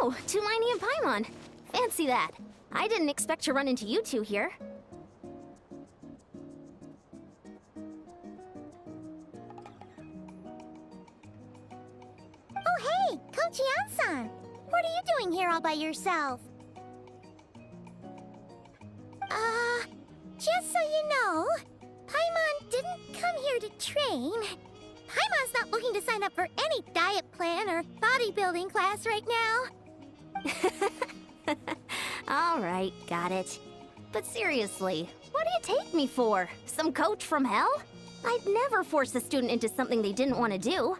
Oh, Tulani and Paimon. Fancy that. I didn't expect to run into you two here. Oh hey, Kochi-san! What are you doing here all by yourself? Just so you know, Paimon didn't come here to train. Paimon's not looking to sign up for any diet plan or bodybuilding class right now. Alright, got it. But seriously, what do you take me for? Some coach from hell? I'd never force a student into something they didn't want to do.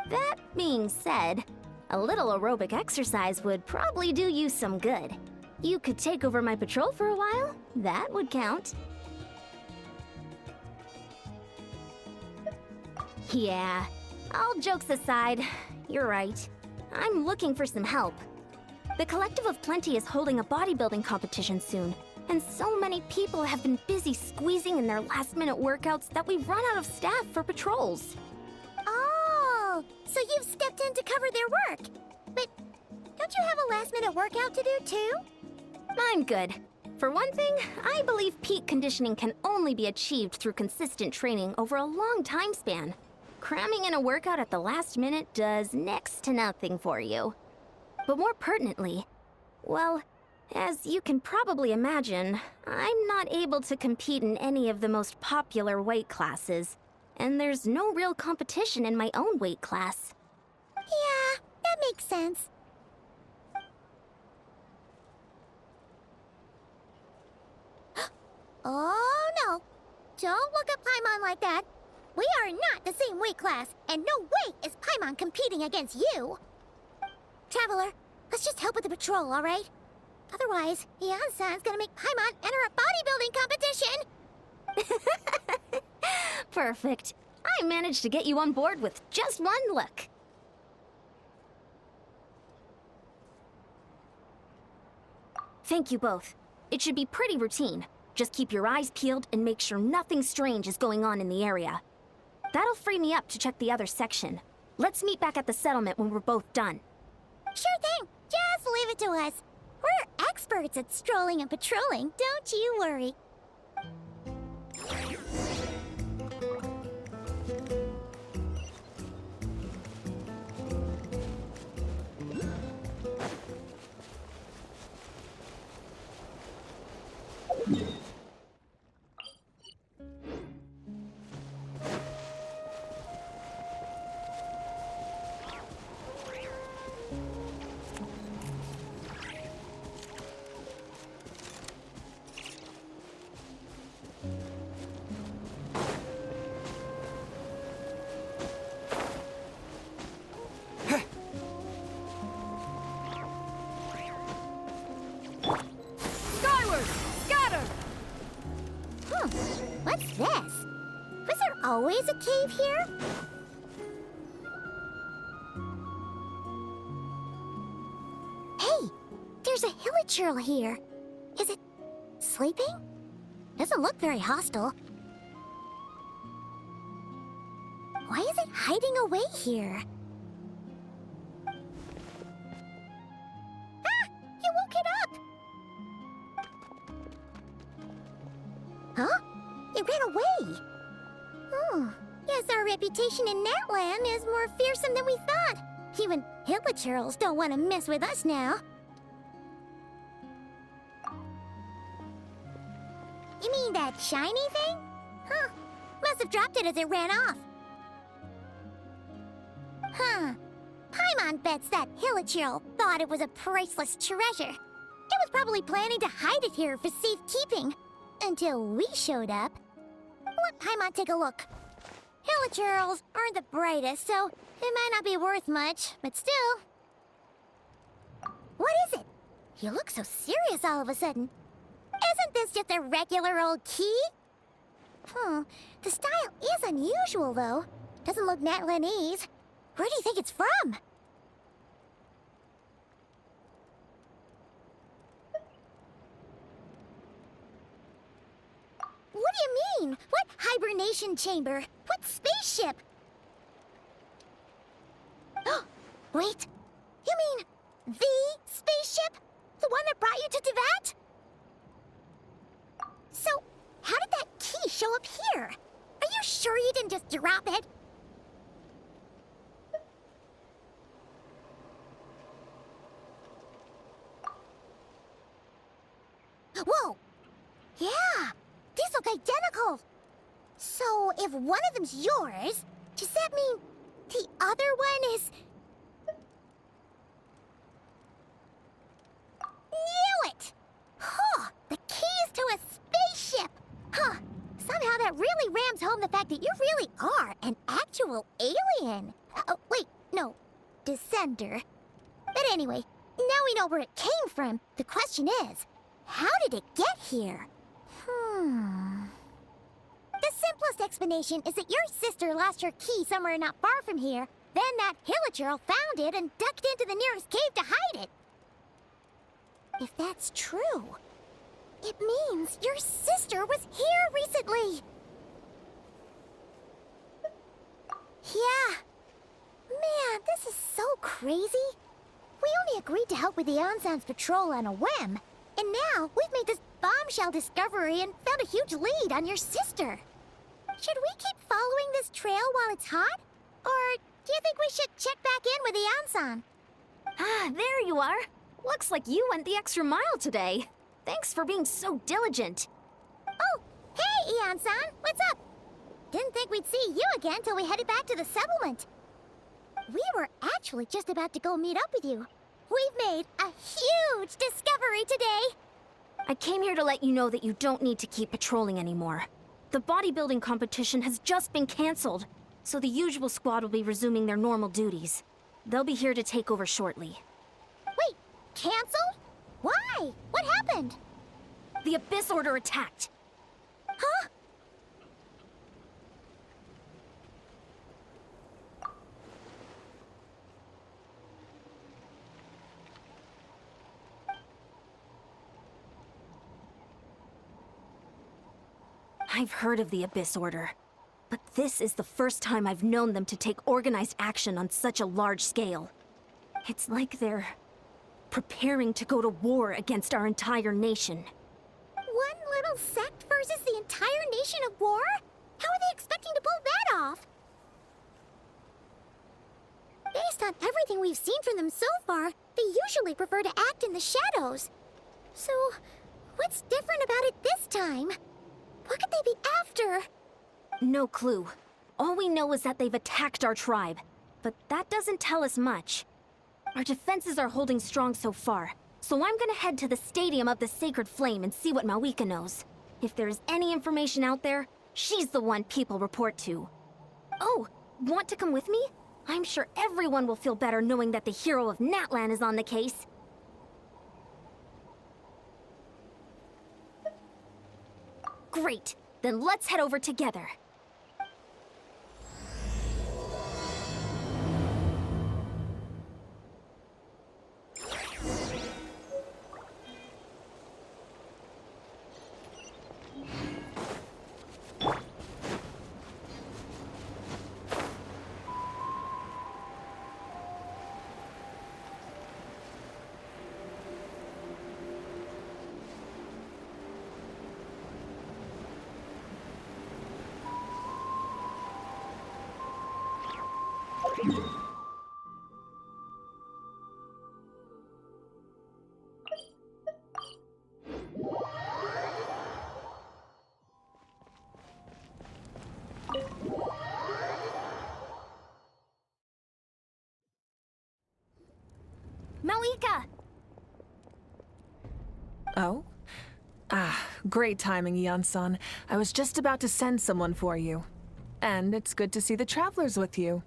That being said, a little aerobic exercise would probably do you some good. You could take over my patrol for a while. That would count. Yeah, all jokes aside, you're right. I'm looking for some help. The Collective of Plenty is holding a bodybuilding competition soon, and so many people have been busy squeezing in their last-minute workouts that we've run out of staff for patrols. Oh, so you've stepped in to cover their work. But don't you have a last-minute workout to do too? I'm good. For one thing, I believe peak conditioning can only be achieved through consistent training over a long time span. Cramming in a workout at the last minute does next to nothing for you. But more pertinently, well, as you can probably imagine, I'm not able to compete in any of the most popular weight classes, and there's no real competition in my own weight class. Yeah, that makes sense. Oh no! Don't look at Paimon like that! We are not the same weight class, and no way is Paimon competing against you! Traveler, let's just help with the patrol, alright? Otherwise, Yan-san's gonna make Paimon enter a bodybuilding competition! Perfect. I managed to get you on board with just one look. Thank you both. It should be pretty routine. Just keep your eyes peeled and make sure nothing strange is going on in the area. That'll free me up to check the other section. Let's meet back at the settlement when we're both done. Sure thing. Just leave it to us. We're experts at strolling and patrolling, don't you worry. What's this? Was there always a cave here? Hey, there's a hilichurl here. Is it sleeping? Doesn't look very hostile. Why is it hiding away here? Ah! You woke it up! Huh? It ran away! Oh, yes, our reputation in that land is more fearsome than we thought. Even hilichurls don't want to mess with us now. You mean that shiny thing? Huh. Must have dropped it as it ran off. Huh. Paimon bets that hilichurl thought it was a priceless treasure. It was probably planning to hide it here for safekeeping. Until we showed up. Let Paimon take a look. Hilichurls aren't the brightest, so it might not be worth much, but still. What is it? You look so serious all of a sudden. Isn't this just a regular old key? The style is unusual, though. Doesn't look Natlanese. Where do you think it's from? What do you mean? What hibernation chamber? What spaceship? Wait, you mean The spaceship? The one that brought you to Teyvat? So, how did that key show up here? Are you sure you didn't just drop it? Whoa! Yeah! These look identical! So, if one of them's yours, does that mean the other one is... Knew it! Huh! The keys to a spaceship! Huh! Somehow that really rams home the fact that you really are an actual alien! Oh, wait, no. Descender. But anyway, now we know where it came from. The question is, how did it get here? The simplest explanation is that your sister lost her key somewhere not far from here. Then that Hilichurl found it and ducked into the nearest cave to hide it. If that's true, it means your sister was here recently. Yeah. Man, this is so crazy. We only agreed to help with the Ansan's patrol on a whim. And now we've made this bombshell discovery and found a huge lead on your sister. Should we keep following this trail while it's hot? Or do you think we should check back in with the Ansan? Ah, there you are. Looks like you went the extra mile today. Thanks for being so diligent. Oh, hey, Ansan, what's up? Didn't think we'd see you again till we headed back to the settlement. We were actually just about to go meet up with you. We've made a huge discovery today. I came here to let you know that you don't need to keep patrolling anymore. The bodybuilding competition has just been canceled, so the usual squad will be resuming their normal duties. They'll be here to take over shortly. Wait, canceled? Why? What happened? The Abyss Order attacked. Huh? I've heard of the Abyss Order, but this is the first time I've known them to take organized action on such a large scale. It's like they're preparing to go to war against our entire nation. One little sect versus the entire nation of war? How are they expecting to pull that off? Based on everything we've seen from them so far, they usually prefer to act in the shadows. So, what's different about it this time? What could they be after? No clue. All we know is that they've attacked our tribe, but that doesn't tell us much. Our defenses are holding strong so far, so I'm gonna head to the Stadium of the Sacred Flame and see what Mawika knows. If there's any information out there, she's the one people report to. Oh, want to come with me? I'm sure everyone will feel better knowing that the hero of Natlan is on the case. Great, then let's head over together. Mawika! Oh? Ah, great timing, Ian-san. I was just about to send someone for you. And it's good to see the travelers with you.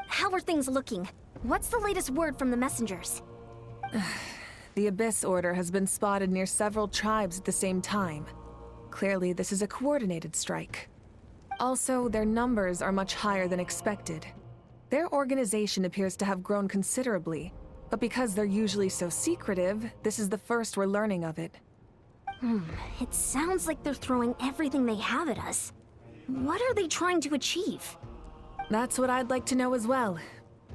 How are things looking? What's the latest word from the messengers? The Abyss Order has been spotted near several tribes at the same time. Clearly, this is a coordinated strike. Also, their numbers are much higher than expected. Their organization appears to have grown considerably, but because they're usually so secretive, this is the first we're learning of it. It sounds like they're throwing everything they have at us. What are they trying to achieve? That's what I'd like to know as well.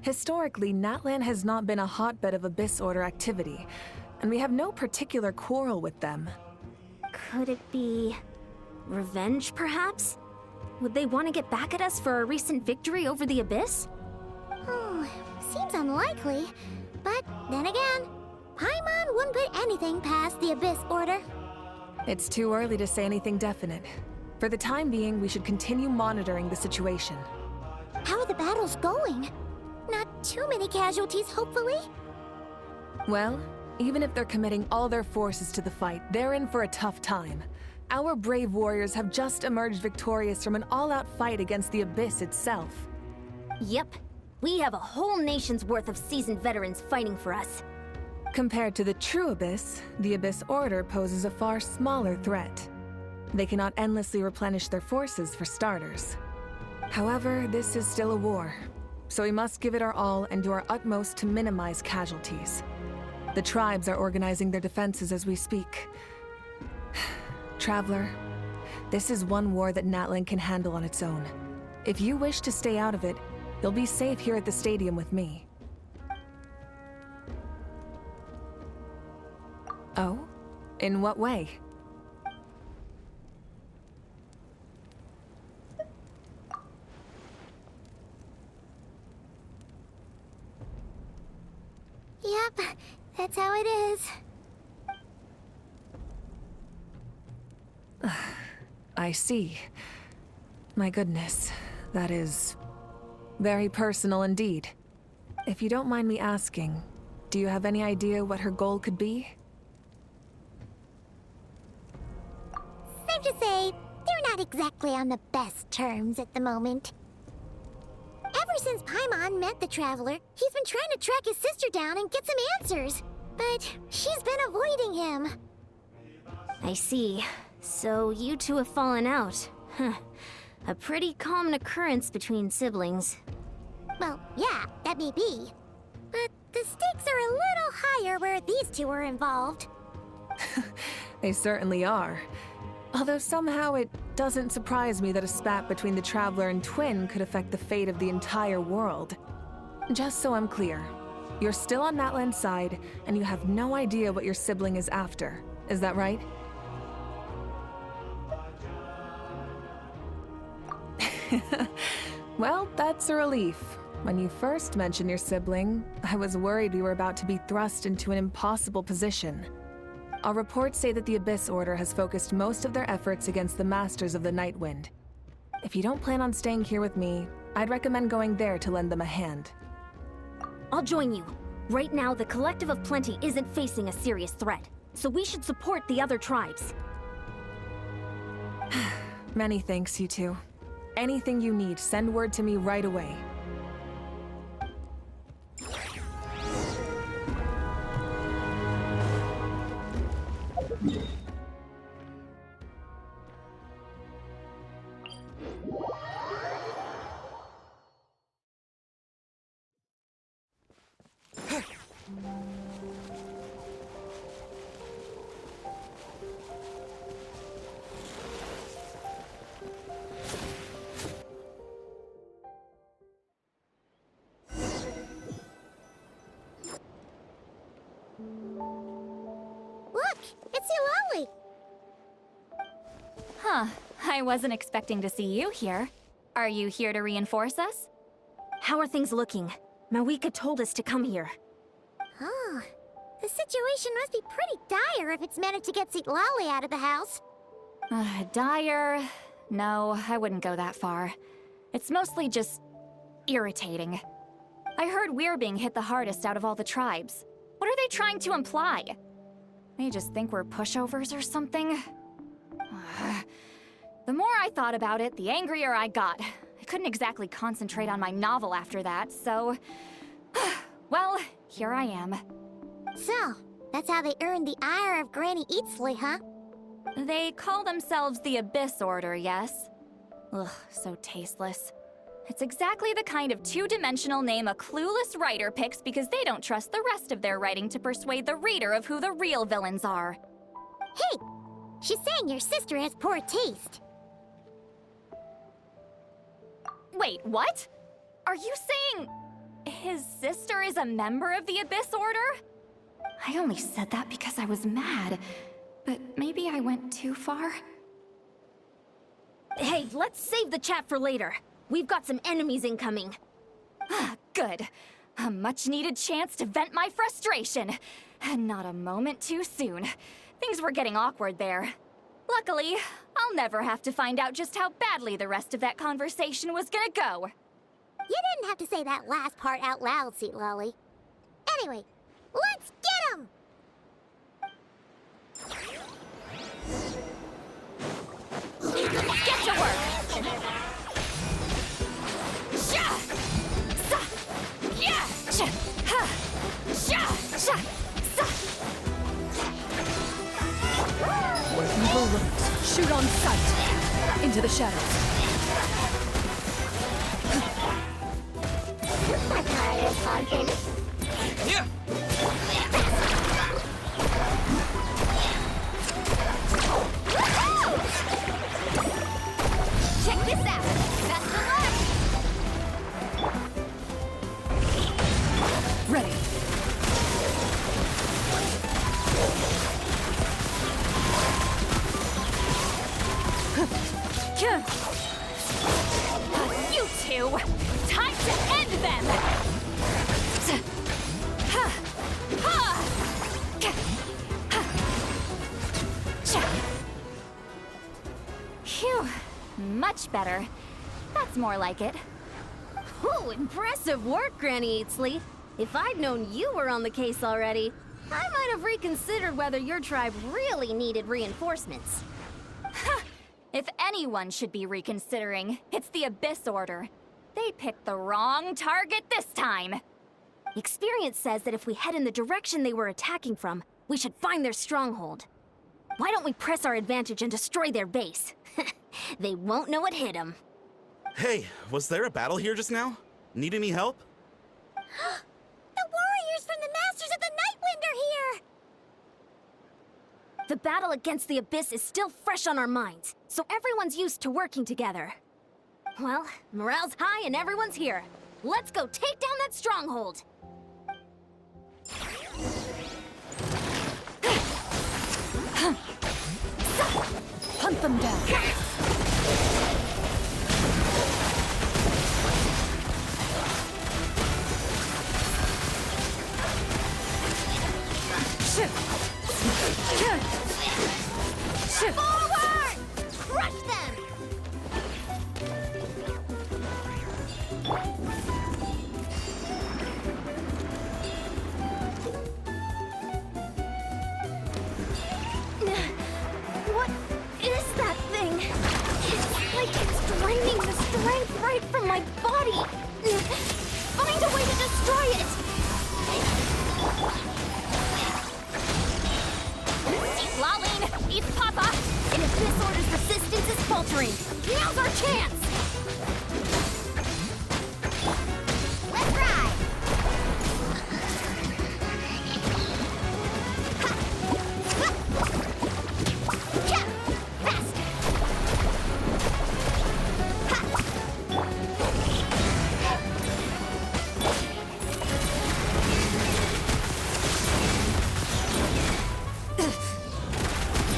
Historically, Natlan has not been a hotbed of Abyss Order activity, and we have no particular quarrel with them. Could it be revenge, perhaps? Would they want to get back at us for our recent victory over the Abyss? Oh, seems unlikely. But then again, Paimon wouldn't put anything past the Abyss Order. It's too early to say anything definite. For the time being, we should continue monitoring the situation. How are the battles going? Not too many casualties, hopefully? Well, even if they're committing all their forces to the fight, they're in for a tough time. Our brave warriors have just emerged victorious from an all-out fight against the Abyss itself. Yep. We have a whole nation's worth of seasoned veterans fighting for us. Compared to the true Abyss, the Abyss Order poses a far smaller threat. They cannot endlessly replenish their forces, for starters. However, this is still a war, so we must give it our all and do our utmost to minimize casualties. The tribes are organizing their defenses as we speak. Traveler, this is one war that Natlan can handle on its own. If you wish to stay out of it, you'll be safe here at the stadium with me. Oh? In what way? Yep, that's how it is. I see. My goodness, that is very personal indeed. If you don't mind me asking, do you have any idea what her goal could be? Safe to say, they're not exactly on the best terms at the moment. Ever since Paimon met the Traveler, he's been trying to track his sister down and get some answers. But she's been avoiding him. I see. So you two have fallen out. Huh. A pretty common occurrence between siblings. Well, yeah, that may be. But the stakes are a little higher where these two are involved. They certainly are. Although somehow it doesn't surprise me that a spat between the Traveler and Twin could affect the fate of the entire world. Just so I'm clear, you're still on Natlan's side, and you have no idea what your sibling is after. Is that right? Well, that's a relief. When you first mentioned your sibling, I was worried we were about to be thrust into an impossible position. Our reports say that the Abyss Order has focused most of their efforts against the Masters of the Nightwind. If you don't plan on staying here with me, I'd recommend going there to lend them a hand. I'll join you. Right now, the Collective of Plenty isn't facing a serious threat, so we should support the other tribes. Many thanks, you two. Anything you need, send word to me right away. Look, it's Eulalie! Huh. I wasn't expecting to see you here. Are you here to reinforce us? How are things looking? Mawika told us to come here. Oh, the situation must be pretty dire if it's managed to get Eulalie out of the house. Dire? No, I wouldn't go that far. It's mostly just irritating. I heard we're being hit the hardest out of all the tribes. What are they trying to imply? They just think we're pushovers or something? The more I thought about it, the angrier I got. I couldn't exactly concentrate on my novel after that, so... well, here I am. So, that's how they earned the ire of Granny Eatsley, huh? They call themselves the Abyss Order, yes? Ugh, so tasteless. It's exactly the kind of two-dimensional name a clueless writer picks because they don't trust the rest of their writing to persuade the reader of who the real villains are. Hey! She's saying your sister has poor taste. Wait, what? Are you saying... his sister is a member of the Abyss Order? I only said that because I was mad, but maybe I went too far. Hey, let's save the chat for later. We've got some enemies incoming. Good. A much-needed chance to vent my frustration. And not a moment too soon. Things were getting awkward there. Luckily, I'll never have to find out just how badly the rest of that conversation was gonna go. You didn't have to say that last part out loud, Sweet Lolly. Anyway, let's get 'em! Get to work! Sha! Sa! Yeah! Sha! Ha! Sha! Sha! Sa! Where evil lurks, shoot on sight! Into the shadows. Yeah! Check this out! Best of luck! Ready. You two! Time to end them! Phew, much better. That's more like it. Ooh, impressive work, Granny Eatsley. If I'd known you were on the case already, I might have reconsidered whether your tribe really needed reinforcements. If anyone should be reconsidering, it's the Abyss Order. They picked the wrong target this time. Experience says that if we head in the direction they were attacking from, we should find their stronghold. Why don't we press our advantage and destroy their base? They won't know what hit them. Hey, was there a battle here just now? Need any help? The warriors from the Masters of the Nightwind are here! The battle against the Abyss is still fresh on our minds, so everyone's used to working together. Well, morale's high and everyone's here. Let's go take down that stronghold! Hunt them down. Forward! Crush them! What is that thing? It's like it's draining the strength right from my body. Find a way to destroy it! Lolene, eat Papa! And if this order's resistance is faltering, now's our chance! Let's ride!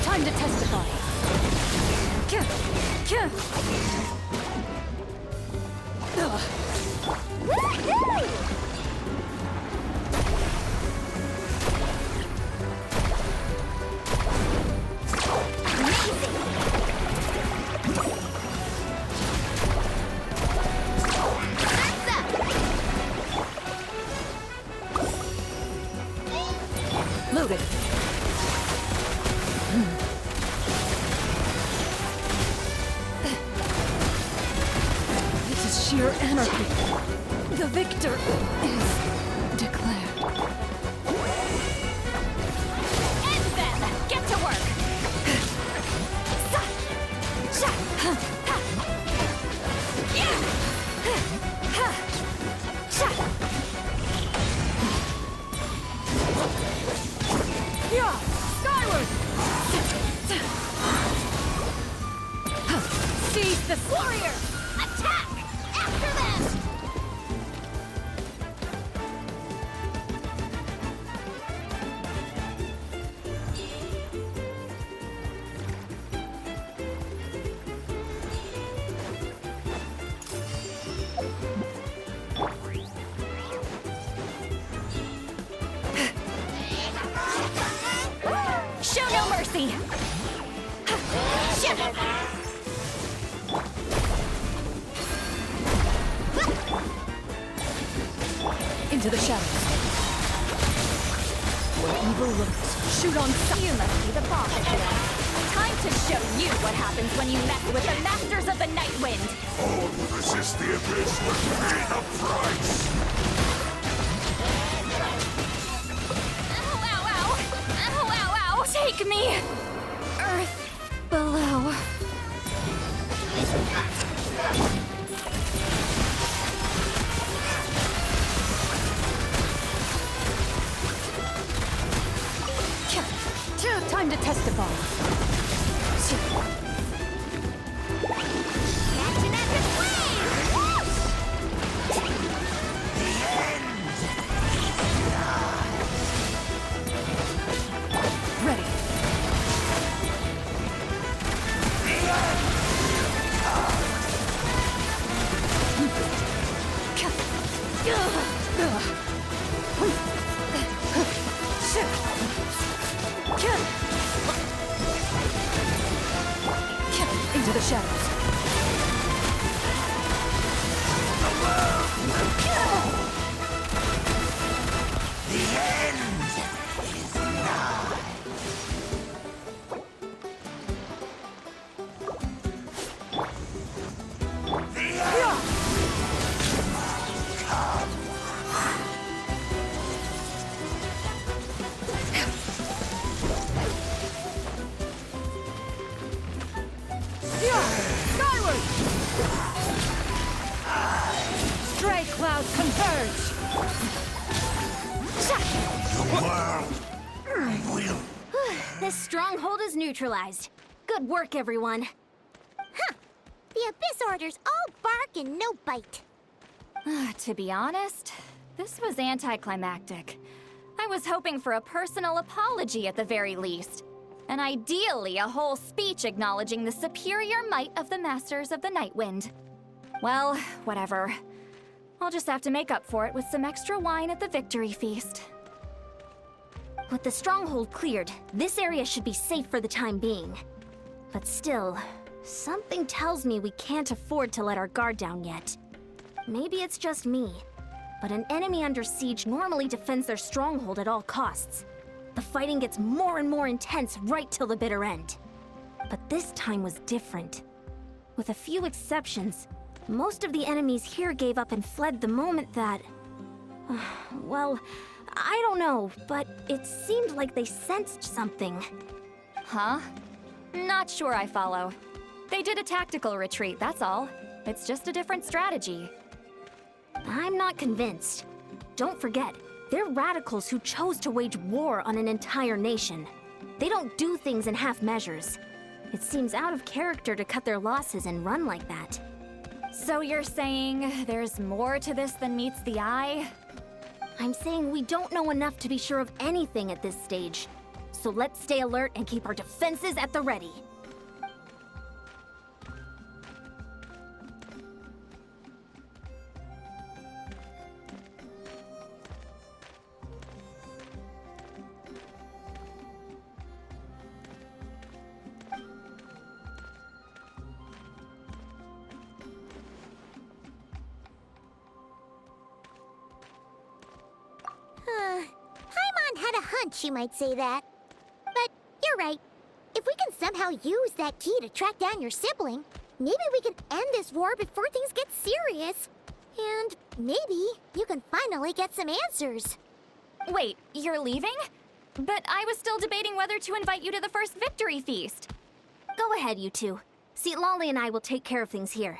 Time to testify. Loaded. This is sheer anarchy. The victor is declared. End them! Get to work! Sa! Sha! Ha! Yeah! Ha! Sha! Yeah! Skyward! Seize the Warrior! Attack! After them! easy! Into the shadows. Where evil lurks, shoot on sight. You must be the boss here. Time to show you what happens when you mess with the Masters of the Night Wind! All who resist the abyss will pay the price! Ow, ow, ow! Ow, ow, ow! Take me! Earth below. Time to test the ball. Action after flame! Ready. Into the shadows. Skyward! Stray clouds converge! This stronghold is neutralized. Good work, everyone. The Abyss Order's all bark and no bite. To be honest, this was anticlimactic. I was hoping for a personal apology at the very least. And ideally, a whole speech acknowledging the superior might of the Masters of the Night Wind. Well, whatever. I'll just have to make up for it with some extra wine at the victory feast. With the stronghold cleared, this area should be safe for the time being. But still, something tells me we can't afford to let our guard down yet. Maybe it's just me, but an enemy under siege normally defends their stronghold at all costs. The fighting gets more and more intense right till the bitter end. But this time was different. With a few exceptions, most of the enemies here gave up and fled the moment that... well, I don't know, but it seemed like they sensed something. Huh? Not sure I follow. They did a tactical retreat, that's all. It's just a different strategy. I'm not convinced. Don't forget, they're radicals who chose to wage war on an entire nation. They don't do things in half measures. It seems out of character to cut their losses and run like that. So you're saying there's more to this than meets the eye? I'm saying we don't know enough to be sure of anything at this stage. So let's stay alert and keep our defenses at the ready. Paimon had a hunch you might say that. But you're right. If we can somehow use that key to track down your sibling, maybe we can end this war before things get serious. And maybe you can finally get some answers. Wait, you're leaving? But I was still debating whether to invite you to the first victory feast. Go ahead, you two. See, Lolly and I will take care of things here.